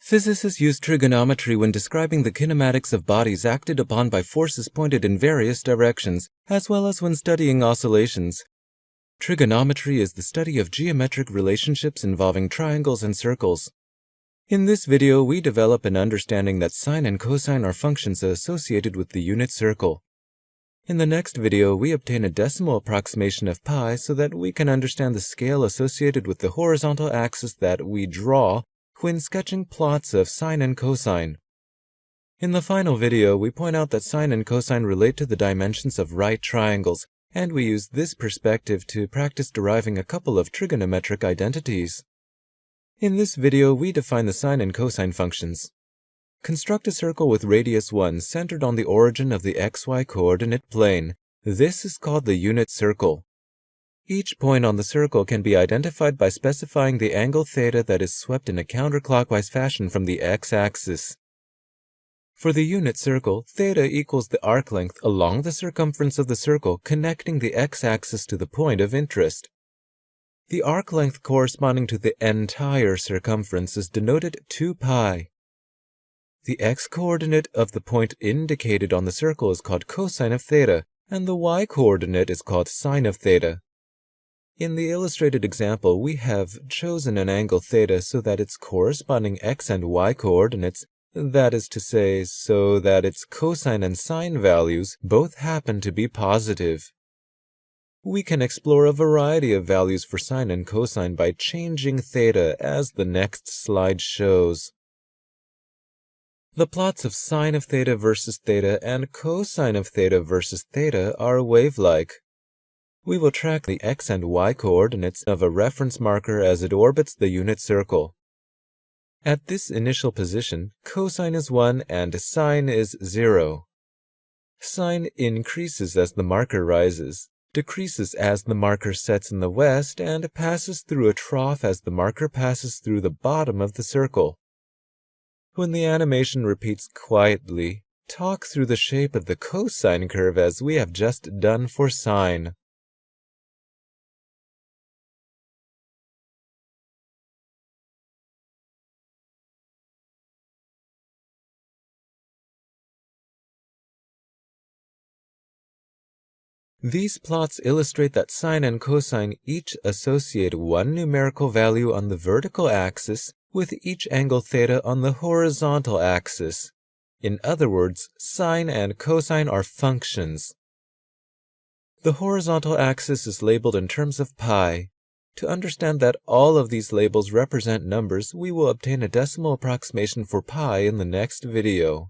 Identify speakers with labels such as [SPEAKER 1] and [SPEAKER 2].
[SPEAKER 1] Physicists use trigonometry when describing the kinematics of bodies acted upon by forces pointed in various directions, as well as when studying oscillations. Trigonometry is the study of geometric relationships involving triangles and circles. In this video, we develop an understanding that sine and cosine are functions associated with the unit circle. In the next video, we obtain a decimal approximation of pi so that we can understand the scale associated with the horizontal axis that we draw when sketching plots of sine and cosine. In the final video, we point out that sine and cosine relate to the dimensions of right triangles, and we use this perspective to practice deriving a couple of trigonometric identities. In this video, we define the sine and cosine functions. Construct a circle with radius 1 centered on the origin of the xy coordinate plane. This is called the unit circle. Each point on the circle can be identified by specifying the angle theta that is swept in a counterclockwise fashion from the x-axis. For the unit circle, theta equals the arc length along the circumference of the circle connecting the x-axis to the point of interest. The arc length corresponding to the entire circumference is denoted 2 pi. The x-coordinate of the point indicated on the circle is called cosine of theta, and the y-coordinate is called sine of theta. In the illustrated example, we have chosen an angle theta so that its corresponding x and y coordinates, that is to say, so that its cosine and sine values both happen to be positive. We can explore a variety of values for sine and cosine by changing theta, as the next slide shows. The plots of sine of theta versus theta and cosine of theta versus theta are wave-like. We will track the x and y coordinates of a reference marker as it orbits the unit circle. At this initial position, cosine is 1 and sine is 0. Sine increases as the marker rises, decreases as the marker sets in the west, and passes through a trough as the marker passes through the bottom of the circle. When the animation repeats quietly, talk through the shape of the cosine curve as we have just done for sine. These plots illustrate that sine and cosine each associate one numerical value on the vertical axis with each angle theta on the horizontal axis. In other words, sine and cosine are functions. The horizontal axis is labeled in terms of pi. To understand that all of these labels represent numbers, we will obtain a decimal approximation for pi in the next video.